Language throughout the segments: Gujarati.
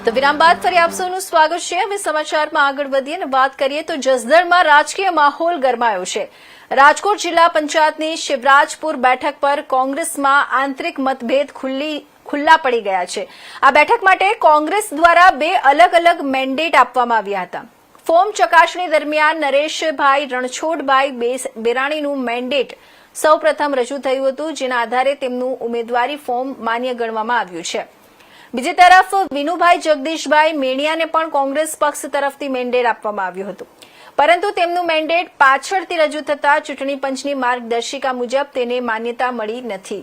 તો વિરામ બાદ ફરી આપ સૌનું સ્વાગત છે। હવે સમાચારમાં આગળ વધીએ અને વાત કરીએ તો જસદણમાં રાજકીય માહોલ ગરમાયો છે। રાજકોટ જિલ્લા પંચાયતની શિવરાજપુર બેઠક પર કોંગ્રેસમાં આંતરિક મતભેદ ખુલ્લા પડી ગયા છે। આ બેઠક માટે કોંગ્રેસ દ્વારા બે અલગ અલગ મેન્ડેટ આપવામાં આવ્યા હતા। ફોર્મ ચકાસણી દરમિયાન નરેશભાઈ રણછોડભાઈ બેરાણીનું મેન્ડેટ સૌપ્રથમ રજૂ થયું હતું, જેના આધારે તેમનું ઉમેદવારી ફોર્મ માન્ય ગણવામાં આવ્યું છે। બીજી તરફ વિનુભાઈ જગદીશભાઈ મેણિયાને પણ કોંગ્રેસ પક્ષ તરફથી મેન્ડેટ આપવામાં આવ્યું હતું, પરંતુ તેમનું મેન્ડેટ પાછળથી રજૂ થતા ચૂંટણી પંચની માર્ગદર્શિકા મુજબ તેને માન્યતા મળી નથી।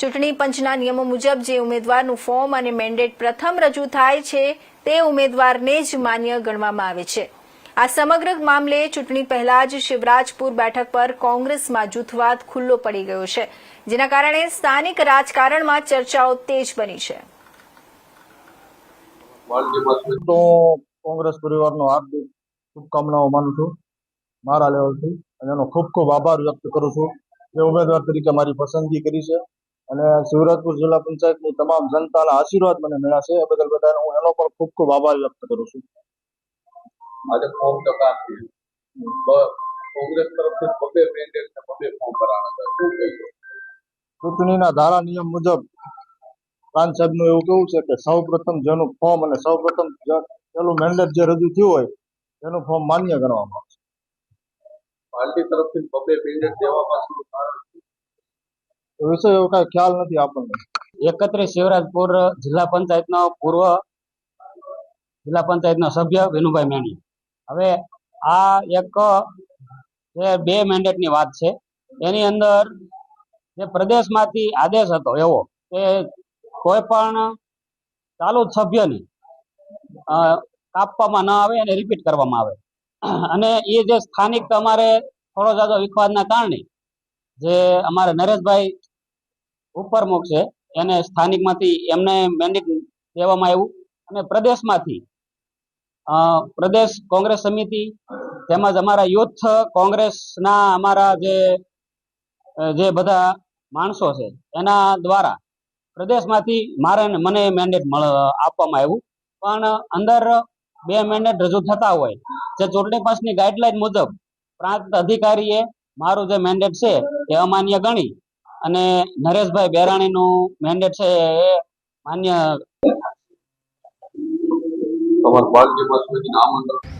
ચૂંટણી પંચના નિયમો મુજબ જે ઉમેદવારનું ફોર્મ અને મેન્ડેટ પ્રથમ રજૂ થાય છે તે ઉમેદવારને જ માન્ય ગણવામાં આવે છે। આ સમગ્ર મામલે ચૂંટણી પહેલા જ શિવરાજપુર બેઠક પર કોંગ્રેસમાં જૂથવાદ ખુલ્લો પડી ગયો છે, જેના કારણે સ્થાનિક રાજકારણમાં ચર્ચાઓ તેજ બની છે। તો કોંગ્રેસ પરિવારનો હાર્દિક શુભકામનાઓ માનું છું મારા લેવલથી, અને એનો ખૂબ ખૂબ આભાર વ્યક્ત કરું છું કે ઉમેદવાર તરીકે મારી પસંદગી કરી છે અને શિવરાજપુર જિલ્લા પંચાયતની તમામ જનતાના આશીર્વાદ મને મળ્યા છે, એ બદલ બધાનો હું એનો પણ ખૂબ ખૂબ આભાર વ્યક્ત કરું છું। આજે ફોર્મ ચકાસણી કોંગ્રેસ તરફથી બબે મેન્ડેટ ને બબે ફોર્મ ભરાણા હતા, શું કહીશું? ચૂંટણીના ધારા નિયમ મુજબ પ્રાંત સાહેબનું એવું કેવું છે કે સૌ પ્રથમ જેનું ફોર્મ અને સૌ પ્રથમ પેલું મેન્ડેટ જે રજૂ થયું હોય તેનું ફોર્મ માન્ય ગણવામાં આવશે। પાર્ટી તરફથી બબે મેન્ડેટ દેવામાં શું કારણ છે? એ વિશે એવો કઈ ખ્યાલ નથી આપણને। 31 શિવરાજપુર જિલ્લા પંચાયતનો પૂર્વ જિલ્લા પંચાયતનો સભ્ય વિનુભાઈ મેણી। હવે આ એક બે મેન્ડેટની વાત છે। એની અંદર જે પ્રદેશમાંથી આદેશ હતો એવો કે કોઈ પણ ચાલુ જ સભ્યને કાપવામાં ન આવે અને રિપીટ કરવામાં આવે, અને એ જે સ્થાનિક અમારે થોડો જાજો વિખવાદના કારણે જે અમારે નરેશભાઈ ઉપપ્રમુખ છે એને સ્થાનિકમાંથી એમને મેન્ડેટ દેવામાં આવ્યું, અને પ્રદેશમાંથી પ્રદેશ કોંગ્રેસ સમિતિ તેમજ અમારા યુથ કોંગ્રેસના અમારા જે બધા માણસો છે એના દ્વારા પ્રદેશમાંથી મને મેન્ડેટ આપવામાં આવ્યું। પણ અંદર બે મેન્ડેટ રજૂ થતા હોય જે ચૂંટણી પંચની ગાઈડલાઈન મુજબ પ્રાંત અધિકારીએ મારું જે મેન્ડેટ છે એ અમાન્ય ગણી અને નરેશભાઈ બેરાણીનું મેન્ડેટ છે એ માન્ય। તમારું પાર્ટીમાં આમંત્રણ